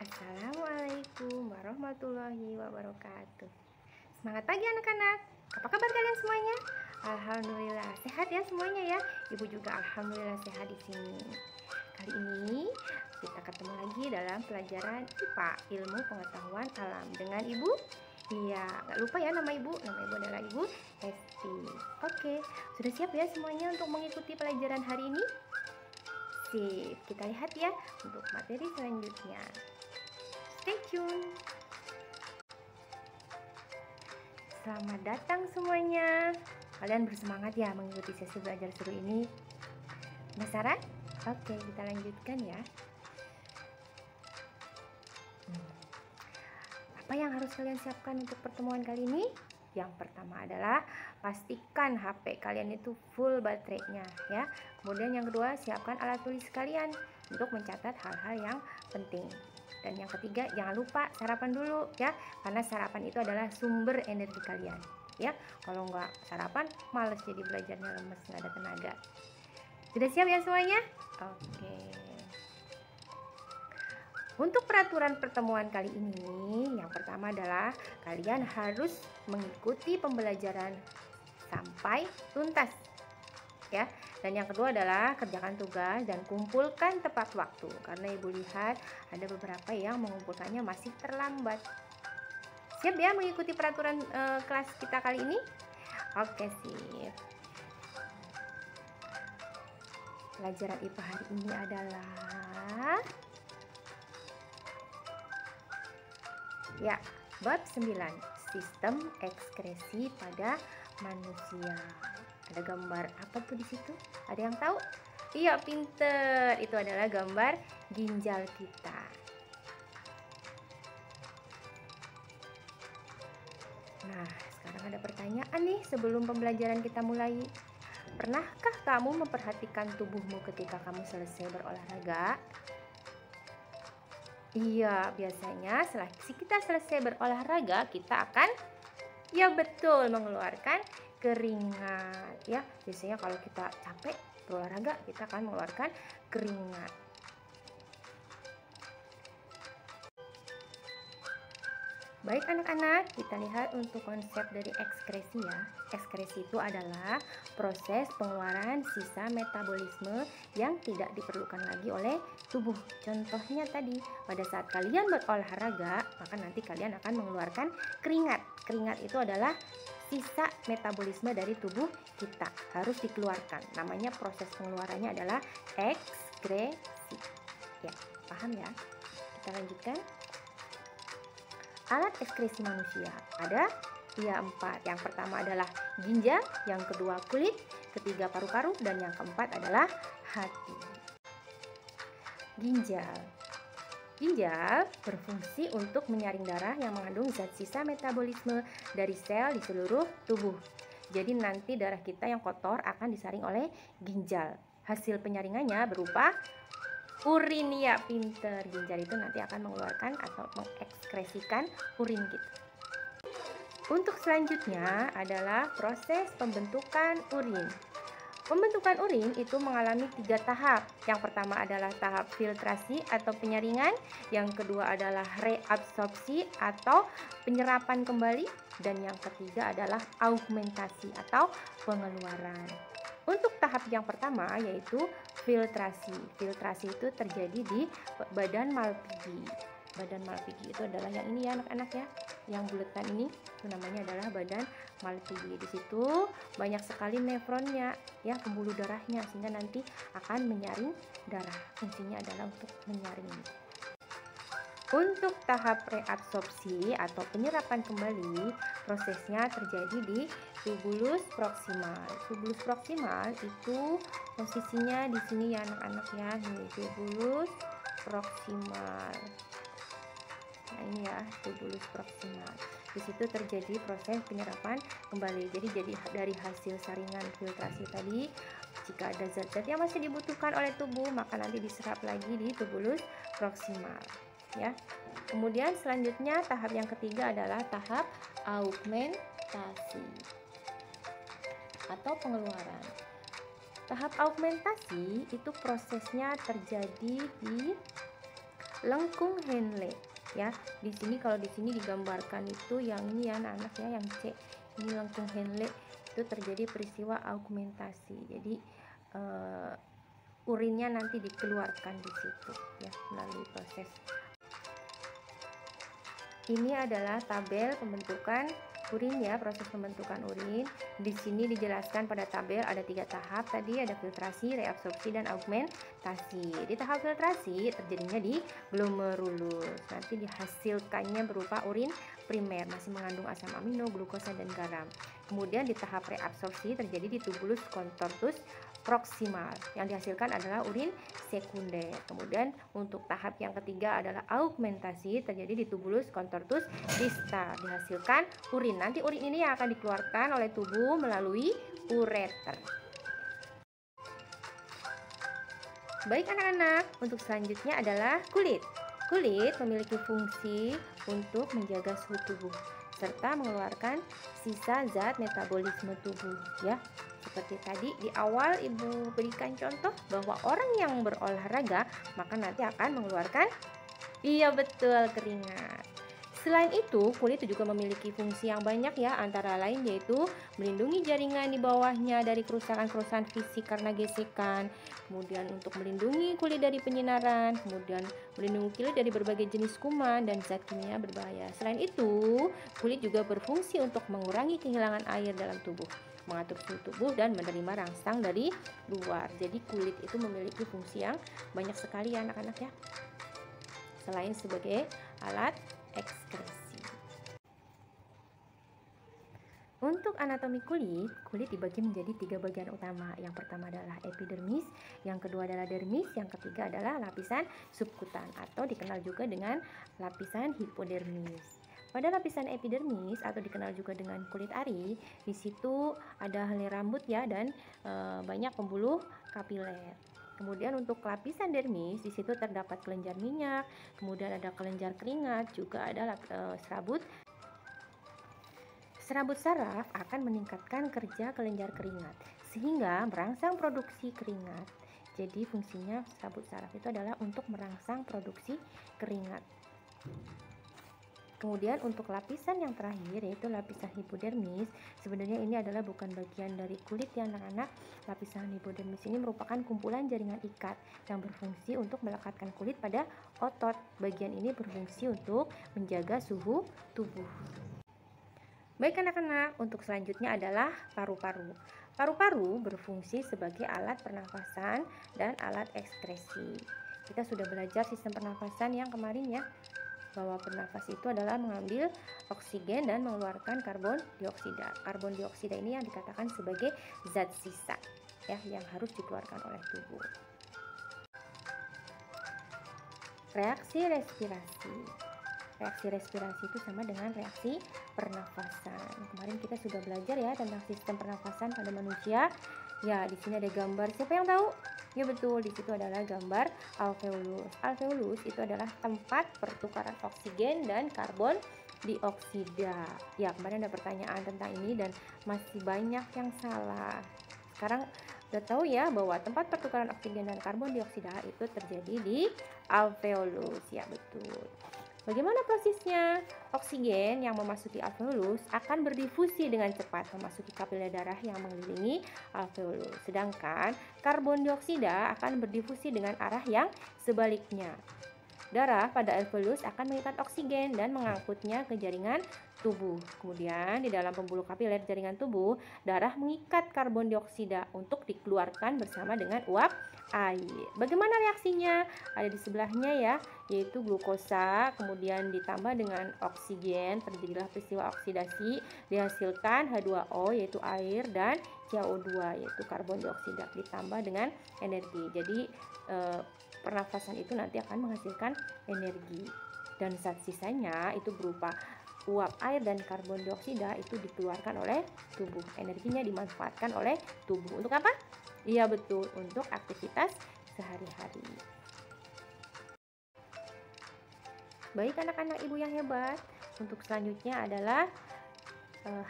Assalamualaikum warahmatullahi wabarakatuh. Semangat pagi anak-anak. Apa kabar kalian semuanya? Alhamdulillah sehat ya semuanya ya. Ibu juga alhamdulillah sehat di sini. Kali ini kita ketemu lagi dalam pelajaran IPA, ilmu pengetahuan alam, dengan Ibu. Iya, nggak lupa ya nama Ibu. Nama Ibu adalah Ibu Hesti. Oke, sudah siap ya semuanya untuk mengikuti pelajaran hari ini? Sip, kita lihat ya untuk materi selanjutnya. Stay tune. Selamat datang semuanya. Kalian bersemangat ya mengikuti sesi belajar seru ini? Penasaran? Oke, kita lanjutkan ya. Apa yang harus kalian siapkan untuk pertemuan kali ini? Yang pertama adalah pastikan HP kalian itu full baterainya ya. Kemudian yang kedua, siapkan alat tulis kalian untuk mencatat hal-hal yang penting. Dan yang ketiga, jangan lupa sarapan dulu ya, karena sarapan itu adalah sumber energi kalian ya. Kalau nggak sarapan, males jadi belajarnya, lemes, nggak ada tenaga. Sudah siap ya semuanya? Oke. Untuk peraturan pertemuan kali ini, yang pertama adalah kalian harus mengikuti pembelajaran sampai tuntas ya. Dan yang kedua adalah kerjakan tugas dan kumpulkan tepat waktu, karena Ibu lihat ada beberapa yang mengumpulkannya masih terlambat. Siap ya mengikuti peraturan kelas kita kali ini? Oke, sip. Pelajaran IPA hari ini adalah ya, bab 9, sistem ekskresi pada manusia. Ada gambar apa tuh di situ? Ada yang tahu? Iya, pinter. Itu adalah gambar ginjal kita. Nah, sekarang ada pertanyaan nih sebelum pembelajaran kita mulai. Pernahkah kamu memperhatikan tubuhmu ketika kamu selesai berolahraga? Iya, biasanya setelah kita selesai berolahraga, kita akan, ya betul, mengeluarkan keringat ya. Biasanya kalau kita capek berolahraga, kita akan mengeluarkan keringat. Baik anak-anak, kita lihat untuk konsep dari ekskresi ya. Ekskresi itu adalah proses pengeluaran sisa metabolisme yang tidak diperlukan lagi oleh tubuh. Contohnya tadi, pada saat kalian berolahraga, maka nanti kalian akan mengeluarkan keringat. Keringat itu adalah sisa metabolisme dari tubuh kita, harus dikeluarkan. Namanya proses pengeluarannya adalah ekskresi. Ya, paham ya? Kita lanjutkan. Alat ekskresi manusia ada 4. Yang pertama adalah ginjal, yang kedua kulit, ketiga paru-paru, dan yang keempat adalah hati. Ginjal berfungsi untuk menyaring darah yang mengandung zat sisa metabolisme dari sel di seluruh tubuh. Jadi nanti darah kita yang kotor akan disaring oleh ginjal. Hasil penyaringannya berupa urin. Ya, pinter. Ginjal itu nanti akan mengeluarkan atau mengekskresikan urin kita. Untuk selanjutnya adalah proses pembentukan urin. Pembentukan urin itu mengalami 3 tahap. Yang pertama adalah tahap filtrasi atau penyaringan, yang kedua adalah reabsorpsi atau penyerapan kembali, dan yang ketiga adalah augmentasi atau pengeluaran. Untuk tahap yang pertama yaitu filtrasi. Filtrasi itu terjadi di badan Malpighi. Badan Malpighi itu adalah yang ini ya anak-anak ya. Yang buletan ini itu namanya adalah badan Malpighi. Di situ banyak sekali nefronnya ya, pembuluh darahnya, sehingga nanti akan menyaring darah. Fungsinya adalah untuk menyaring. Untuk tahap reabsorpsi atau penyerapan kembali, prosesnya terjadi di tubulus proksimal. Tubulus proksimal itu posisinya di sini ya anak-anak ya, nih tubulus proksimal. Nah ini ya tubulus proksimal. Di situ terjadi proses penyerapan kembali. Jadi dari hasil saringan filtrasi tadi, jika ada zat-zat yang masih dibutuhkan oleh tubuh, maka nanti diserap lagi di tubulus proksimal. Ya. Kemudian selanjutnya tahap yang ketiga adalah tahap augmentasi atau pengeluaran. Tahap augmentasi itu prosesnya terjadi di lengkung Henle ya. Di sini kalau di sini digambarkan itu yang ini ya anak-anak ya, yang C. Ini lengkung Henle itu terjadi peristiwa augmentasi. Jadi urinnya nanti dikeluarkan di situ ya melalui proses. Ini adalah tabel pembentukan urin ya, proses pembentukan urin. Di sini dijelaskan pada tabel ada 3 tahap tadi, ada filtrasi, reabsorpsi, dan augmentasi. Di tahap filtrasi terjadinya di glomerulus. Nanti dihasilkannya berupa urin primer, masih mengandung asam amino, glukosa, dan garam. Kemudian di tahap reabsorpsi terjadi di tubulus contortus proximal. Yang dihasilkan adalah urin sekunder. Kemudian untuk tahap yang ketiga adalah augmentasi, terjadi di tubulus contortus distal. Dihasilkan urin. Nanti urin ini yang akan dikeluarkan oleh tubuh melalui ureter. Baik anak-anak, untuk selanjutnya adalah kulit. Kulit memiliki fungsi untuk menjaga suhu tubuh serta mengeluarkan sisa zat metabolisme tubuh ya. Seperti tadi di awal Ibu berikan contoh bahwa orang yang berolahraga maka nanti akan mengeluarkan, iya betul, keringat. Selain itu, kulit juga memiliki fungsi yang banyak ya, antara lain yaitu melindungi jaringan di bawahnya dari kerusakan-kerusakan fisik karena gesekan, kemudian untuk melindungi kulit dari penyinaran, kemudian melindungi kulit dari berbagai jenis kuman dan zat kimia berbahaya. Selain itu, kulit juga berfungsi untuk mengurangi kehilangan air dalam tubuh, mengatur suhu tubuh, dan menerima rangsang dari luar. Jadi kulit itu memiliki fungsi yang banyak sekali ya anak-anak ya, selain sebagai alat ekskresi. Untuk anatomi kulit, kulit dibagi menjadi 3 bagian utama. Yang pertama adalah epidermis, yang kedua adalah dermis, yang ketiga adalah lapisan subkutan atau dikenal juga dengan lapisan hipodermis. Pada lapisan epidermis atau dikenal juga dengan kulit ari, di situ ada helai rambut ya, dan banyak pembuluh kapiler. Kemudian untuk lapisan dermis, di situ terdapat kelenjar minyak, kemudian ada kelenjar keringat, juga ada serabut. Serabut saraf akan meningkatkan kerja kelenjar keringat sehingga merangsang produksi keringat. Jadi fungsinya serabut saraf itu adalah untuk merangsang produksi keringat. Kemudian untuk lapisan yang terakhir yaitu lapisan hipodermis, sebenarnya ini adalah bukan bagian dari kulit ya anak-anak. Lapisan hipodermis ini merupakan kumpulan jaringan ikat yang berfungsi untuk melekatkan kulit pada otot. Bagian ini berfungsi untuk menjaga suhu tubuh. Baik anak-anak, untuk selanjutnya adalah paru-paru. Paru-paru berfungsi sebagai alat pernafasan dan alat ekskresi. Kita sudah belajar sistem pernafasan yang kemarin ya, bahwa bernafas itu adalah mengambil oksigen dan mengeluarkan karbon dioksida. Karbon dioksida ini yang dikatakan sebagai zat sisa ya, yang harus dikeluarkan oleh tubuh. Reaksi respirasi. Reaksi respirasi itu sama dengan reaksi pernafasan. Kemarin kita sudah belajar ya tentang sistem pernafasan pada manusia. Ya, di sini ada gambar. Siapa yang tahu? Ya betul, di situ adalah gambar alveolus. Alveolus itu adalah tempat pertukaran oksigen dan karbon dioksida. Ya, kemarin ada pertanyaan tentang ini dan masih banyak yang salah. Sekarang udah tahu ya bahwa tempat pertukaran oksigen dan karbon dioksida itu terjadi di alveolus. Ya betul. Bagaimana prosesnya? Oksigen yang memasuki alveolus akan berdifusi dengan cepat memasuki kapiler darah yang mengelilingi alveolus. Sedangkan karbon dioksida akan berdifusi dengan arah yang sebaliknya. Darah pada alveolus akan mengikat oksigen dan mengangkutnya ke jaringan tubuh. Kemudian di dalam pembuluh kapiler jaringan tubuh, darah mengikat karbon dioksida untuk dikeluarkan bersama dengan uap air. Bagaimana reaksinya? Ada di sebelahnya ya, yaitu glukosa kemudian ditambah dengan oksigen, terjadilah peristiwa oksidasi, dihasilkan H2O yaitu air dan CO2 yaitu karbon dioksida ditambah dengan energi. Jadi pernafasan itu nanti akan menghasilkan energi dan zat sisanya itu berupa uap air dan karbon dioksida itu dikeluarkan oleh tubuh. Energinya dimanfaatkan oleh tubuh. Untuk apa? Iya betul, untuk aktivitas sehari-hari. Baik anak-anak ibu yang hebat, untuk selanjutnya adalah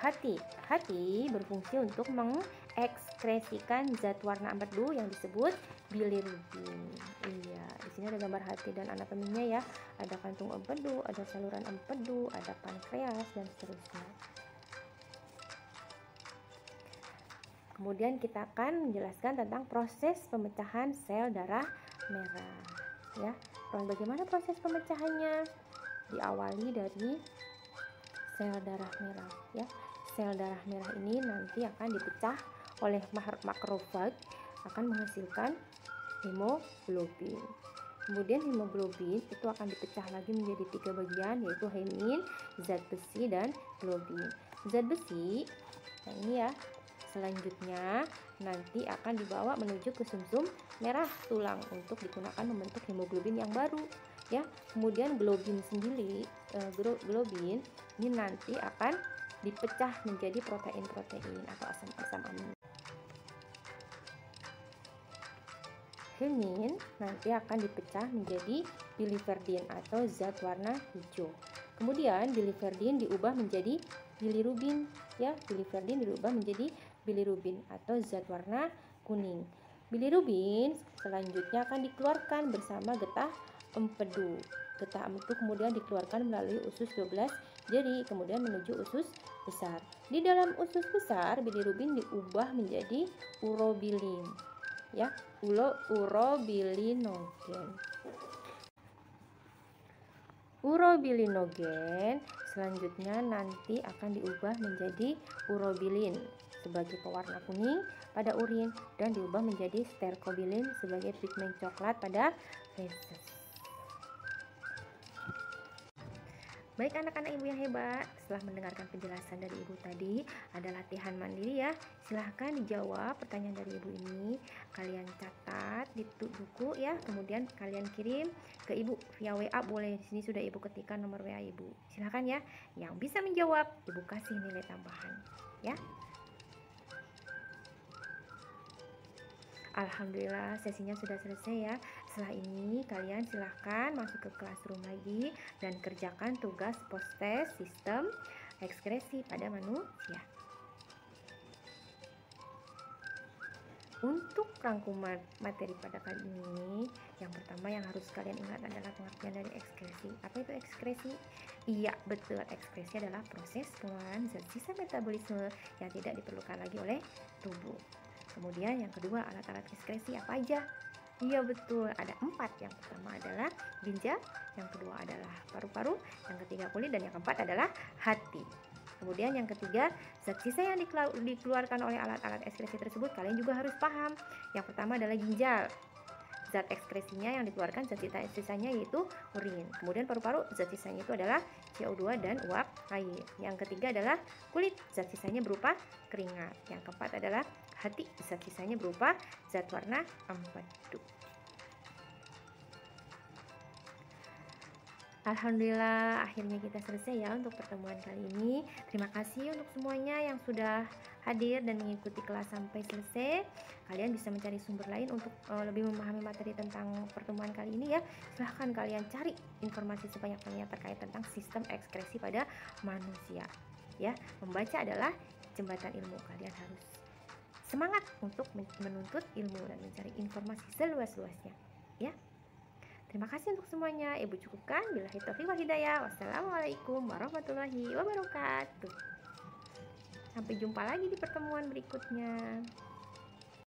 hati. Hati berfungsi untuk mengekskresikan zat warna empedu yang disebut bilirubin. Iya, di sini ada gambar hati dan anatominya ya. Ada kantung empedu, ada saluran empedu, ada pankreas dan seterusnya. Kemudian kita akan menjelaskan tentang proses pemecahan sel darah merah ya. Bagaimana proses pemecahannya? Diawali dari sel darah merah ya. Sel darah merah ini nanti akan dipecah oleh makrofag, akan menghasilkan hemoglobin. Kemudian hemoglobin itu akan dipecah lagi menjadi 3 bagian, yaitu hemin, zat besi, dan globin. Zat besi, nah ini ya, selanjutnya nanti akan dibawa menuju ke sumsum merah tulang untuk digunakan membentuk hemoglobin yang baru ya. Kemudian globin sendiri, globin ini nanti akan dipecah menjadi protein-protein atau asam-asam amino. Hemin nanti akan dipecah menjadi biliverdin atau zat warna hijau. Kemudian biliverdin diubah menjadi bilirubin ya. Biliverdin diubah menjadi bilirubin atau zat warna kuning. Bilirubin selanjutnya akan dikeluarkan bersama getah empedu. Getah empedu kemudian dikeluarkan melalui usus 12 jari, kemudian menuju usus besar. Di dalam usus besar, bilirubin diubah menjadi urobilin ya, urobilinogen. Urobilinogen selanjutnya nanti akan diubah menjadi urobilin sebagai pewarna kuning pada urin dan diubah menjadi sterkobilin sebagai pigmen coklat pada feses. Baik anak-anak ibu yang hebat, setelah mendengarkan penjelasan dari ibu tadi, ada latihan mandiri ya. Silahkan dijawab pertanyaan dari ibu ini. Kalian catat di buku ya, kemudian kalian kirim ke ibu via WA boleh. Di sini sudah ibu ketikkan nomor WA ibu. Silahkan ya, yang bisa menjawab ibu kasih nilai tambahan ya. Alhamdulillah sesinya sudah selesai ya. Setelah ini kalian silahkan masuk ke classroom lagi dan kerjakan tugas post-test sistem ekskresi pada manusia. Untuk rangkuman materi pada kali ini, yang pertama yang harus kalian ingat adalah pengertian dari ekskresi. Apa itu ekskresi? Iya, betul. Ekskresi adalah proses pengeluaran zat sisa metabolisme yang tidak diperlukan lagi oleh tubuh. Kemudian yang kedua, alat-alat ekskresi apa aja? Iya betul, ada 4. Yang pertama adalah ginjal, yang kedua adalah paru-paru, yang ketiga kulit, dan yang keempat adalah hati. Kemudian yang ketiga, zat sisa yang dikeluarkan oleh alat-alat ekskresi tersebut kalian juga harus paham. Yang pertama adalah ginjal. Zat ekskresinya yang dikeluarkan zat sisanya yaitu urin. Kemudian paru-paru, zat sisanya itu adalah CO2 dan uap air. Yang ketiga adalah kulit, zat sisanya berupa keringat. Yang keempat adalah hati, zat sisanya berupa zat warna empedu. Alhamdulillah akhirnya kita selesai ya untuk pertemuan kali ini. Terima kasih untuk semuanya yang sudah hadir dan mengikuti kelas sampai selesai. Kalian bisa mencari sumber lain untuk lebih memahami materi tentang pertemuan kali ini ya. Silahkan kalian cari informasi sebanyak-banyaknya terkait tentang sistem ekskresi pada manusia ya. Membaca adalah jembatan ilmu. Kalian harus semangat untuk menuntut ilmu dan mencari informasi seluas-luasnya ya. Terima kasih untuk semuanya. Ibu cukupkan. Billahi taufiq wal hidayah. Wassalamualaikum warahmatullahi wabarakatuh. Sampai jumpa lagi di pertemuan berikutnya.